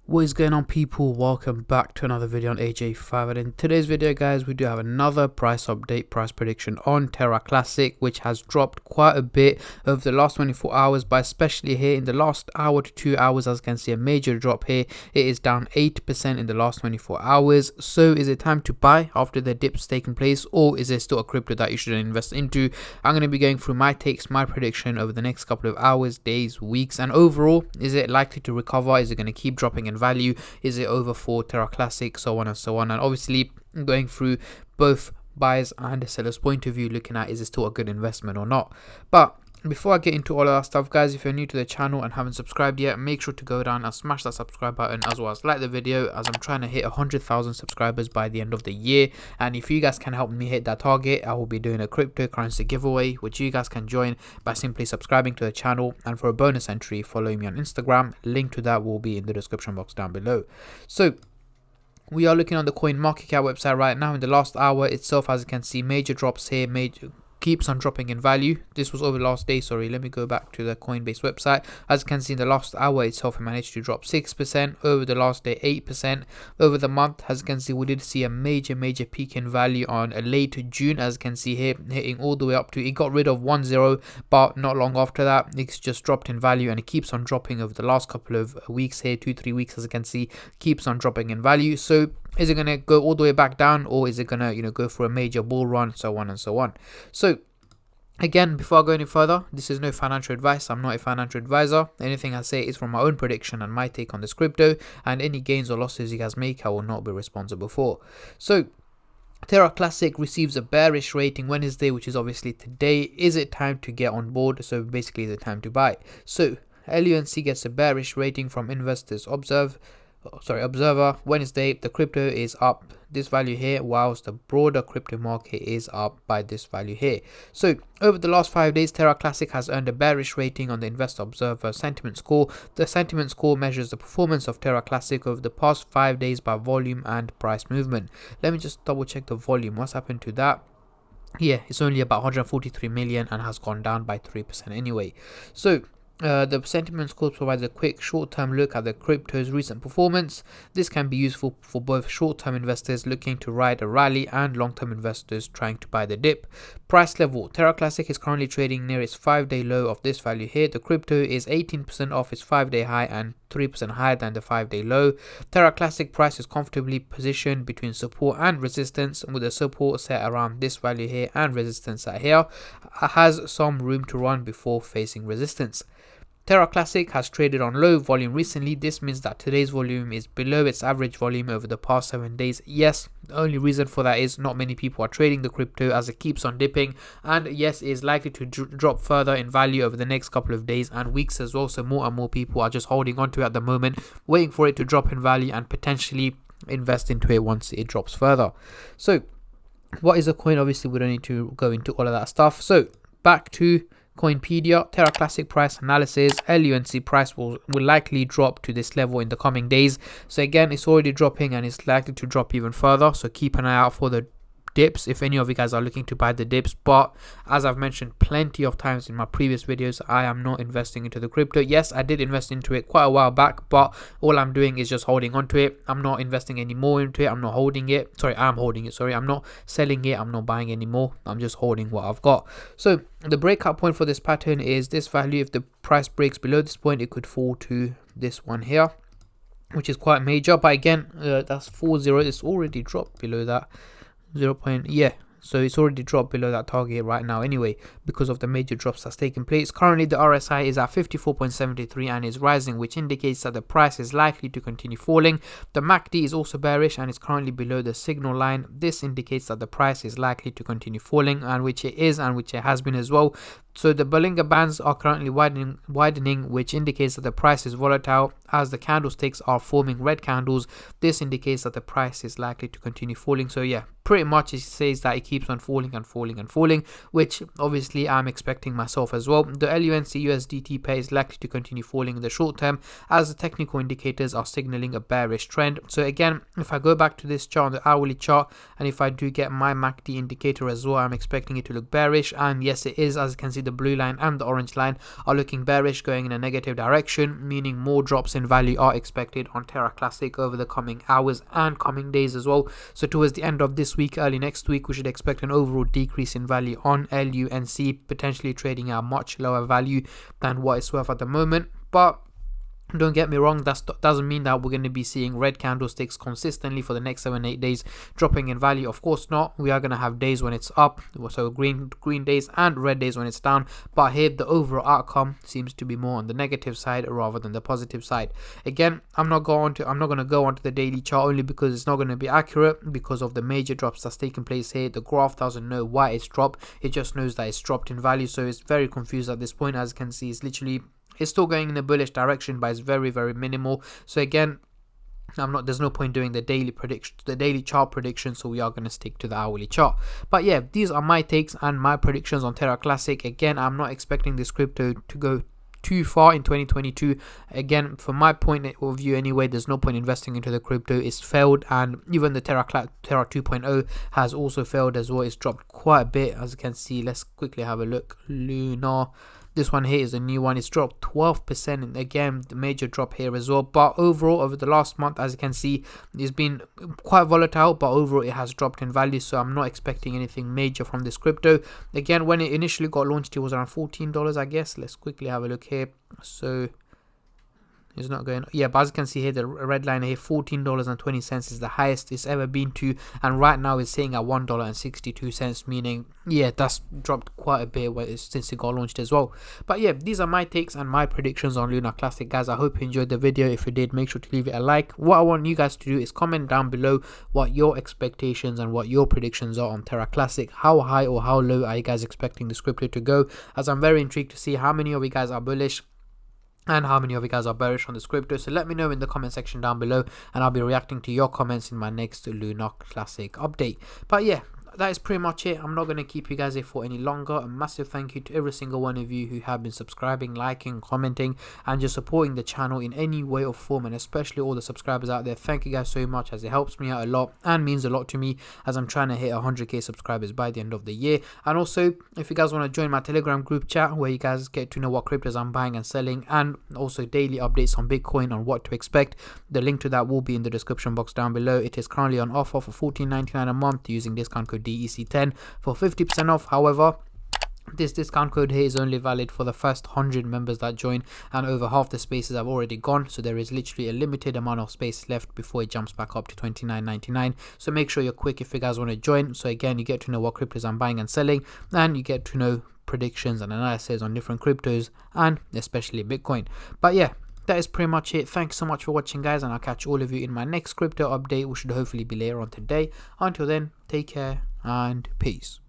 What is going on, people? Welcome back to another video on AJ5, and in today's video guys we do have another price update, price prediction on Terra Classic, which has dropped quite a bit over the last 24 hours, but especially here in the last hour to 2 hours, as you can see, a major drop here. It is down 8% in the last 24 hours. So is it time to buy after the dip's taken place, or is there still a crypto that you should invest into? I'm going to be going through my takes, my prediction over the next couple of hours, days, weeks, and overall, is it likely to recover? Is it going to keep dropping in value? Is it over for Terra Classic? So on and so on. And obviously going through both buyers and the seller's point of view, looking at is it still a good investment or not. But before I get into all of that stuff guys, if you're new to the channel and haven't subscribed yet, make sure to go down and smash that subscribe button, as well as like the video, as I'm trying to hit 100,000 subscribers by the end of the year. And if you guys can help me hit that target, I will be doing a cryptocurrency giveaway, which you guys can join by simply subscribing to the channel, and for a bonus entry, following me on Instagram. Link to that will be in the description box down below. So we are looking on the CoinMarketCap website right now. In the last hour itself, as you can see, major drops here, keeps on dropping in value. This was over the last day. Sorry, let me go back to the Coinbase website. As you can see, in the last hour itself, it managed to drop 6%. Over the last day, 8%. Over the month, as you can see, we did see a major peak in value on a late June. As you can see here, hitting all the way up to, it got rid of 1.0, but not long after that, it's just dropped in value, and it keeps on dropping over the last couple of weeks here, 2-3 weeks. As you can see, keeps on dropping in value. So is it going to go all the way back down, or is it going to, go for a major bull run, so on and so on? So again, before I go any further, this is no financial advice. I'm not a financial advisor. Anything I say is from my own prediction and my take on this crypto, and any gains or losses you guys make, I will not be responsible for. So Terra Classic receives a bearish rating Wednesday, which is obviously today. Is it time to get on board? So basically, is it time to buy? So LUNC gets a bearish rating from Investors Observer Wednesday. The crypto is up this value here, whilst the broader crypto market is up by this value here. So over the last 5 days, Terra Classic has earned a bearish rating on the Investor Observer sentiment score. The sentiment score measures the performance of Terra Classic over the past 5 days by volume and price movement. Let me just double check the volume. What's happened to that? Yeah, it's only about 143 million and has gone down by 3% anyway. So the sentiment score provides a quick short-term look at the crypto's recent performance. This can be useful for both short-term investors looking to ride a rally and long-term investors trying to buy the dip. Price level: Terra Classic is currently trading near its 5-day low of this value here. The crypto is 18% off its 5-day high and 3% higher than the 5-day low. Terra Classic price is comfortably positioned between support and resistance, with the support set around this value here and resistance at here. Has some room to run before facing resistance. Terra Classic has traded on low volume recently. This means that today's volume is below its average volume over the past 7 days. Yes, the only reason for that is not many people are trading the crypto as it keeps on dipping, and yes, it is likely to drop further in value over the next couple of days and weeks as well. So more and more people are just holding on to it at the moment, waiting for it to drop in value and potentially invest into it once it drops further. So what is a coin? Obviously we don't need to go into all of that stuff. So back to Coinpedia. Terra Classic price analysis: LUNC price will likely drop to this level in the coming days. So again, it's already dropping and it's likely to drop even further, so keep an eye out for the dips if any of you guys are looking to buy the dips. But as I've mentioned plenty of times in my previous videos, I am not investing into the crypto. Yes, I did invest into it quite a while back, but all I'm doing is just holding on to it. I'm not investing any more into it. I'm not holding it. Sorry, I'm holding it. Sorry, I'm not selling it. I'm not buying anymore. I'm just holding what I've got. So the breakout point for this pattern is this value. If the price breaks below this point, it could fall to this one here, which is quite major. But again, that's 4.0. It's already dropped below that 0. Yeah, so it's already dropped below that target right now anyway, because of the major drops that's taken place. Currently the RSI is at 54.73 and is rising, which indicates that the price is likely to continue falling. The MACD is also bearish and is currently below the signal line. This indicates that the price is likely to continue falling, and which it is, and which it has been as well. So the Bollinger Bands are currently widening, which indicates that the price is volatile, as the candlesticks are forming red candles. This indicates that the price is likely to continue falling. So yeah, pretty much it says that it keeps on falling and falling and falling, which obviously I'm expecting myself as well. The LUNC USDT pair is likely to continue falling in the short term, as the technical indicators are signaling a bearish trend. So again, if I go back to this chart on the hourly chart, and if I do get my MACD indicator as well, I'm expecting it to look bearish, and yes, it is. As you can see, the blue line and the orange line, are looking bearish, going in a negative direction, meaning more drops in value are expected on Terra Classic over the coming hours and coming days as well. So towards the end of this week, early next week, we should expect an overall decrease in value on LUNC, potentially trading at a much lower value than what it's worth at the moment. But don't get me wrong, that doesn't mean that we're going to be seeing red candlesticks consistently for the next 7-8 days dropping in value. Of course not. We are going to have days when it's up, so green days and red days when it's down. But here the overall outcome seems to be more on the negative side rather than the positive side. Again, I'm not going to go onto the daily chart only because it's not going to be accurate because of the major drops that's taken place here. The graph doesn't know why it's dropped. It just knows that it's dropped in value. So it's very confused at this point. As you can see, it's still going in a bullish direction, but it's very, very minimal. So again, there's no point doing the daily prediction, the daily chart prediction, so we are going to stick to the hourly chart. But yeah, these are my takes and my predictions on Terra Classic. Again, I'm not expecting this crypto to go too far in 2022. Again, from my point of view anyway, there's no point investing into the crypto. It's failed, and even the Terra 2.0 has also failed as well. It's dropped quite a bit, as you can see. Let's quickly have a look. Lunar, this one here is a new one. It's dropped 12%, and again, the major drop here as well. But overall, over the last month, as you can see, it's been quite volatile, but overall it has dropped in value. So I'm not expecting anything major from this crypto. Again, when it initially got launched, it was around $14, I guess. Let's quickly have a look here. So it's not going, yeah, but as you can see here, the red line here, $14.20 is the highest it's ever been to, and right now it's sitting at $1.62, meaning yeah, that's dropped quite a bit since it got launched as well. But yeah, these are my takes and my predictions on Lunar Classic, guys. I hope you enjoyed the video. If you did, make sure to leave it a like. What I want you guys to do is comment down below what your expectations and what your predictions are on Terra Classic. How high or how low are you guys expecting this crypto to go, as I'm very intrigued to see how many of you guys are bullish and how many of you guys are bearish on this crypto. So let me know in the comment section down below, and I'll be reacting to your comments in my next Lunar Classic update. But yeah, that is pretty much it. I'm not going to keep you guys here for any longer. A massive thank you to every single one of you who have been subscribing, liking, commenting, and just supporting the channel in any way or form, and especially all the subscribers out there. Thank you guys so much, as it helps me out a lot and means a lot to me, as I'm trying to hit 100k subscribers by the end of the year. And also, if you guys want to join my Telegram group chat, where you guys get to know what cryptos I'm buying and selling, and also daily updates on Bitcoin, on what to expect, the link to that will be in the description box down below. It is currently on offer for $14.99 a month using discount code DEC10 for 50% off. However, this discount code here is only valid for the first 100 members that join, and over half the spaces have already gone, so there is literally a limited amount of space left before it jumps back up to $29.99. so make sure you're quick if you guys want to join. So again, you get to know what cryptos I'm buying and selling, and you get to know predictions and analysis on different cryptos, and especially Bitcoin. But yeah, that is pretty much it. Thanks so much for watching, guys, and I'll catch all of you in my next crypto update, which should hopefully be later on today. Until then, take care and peace.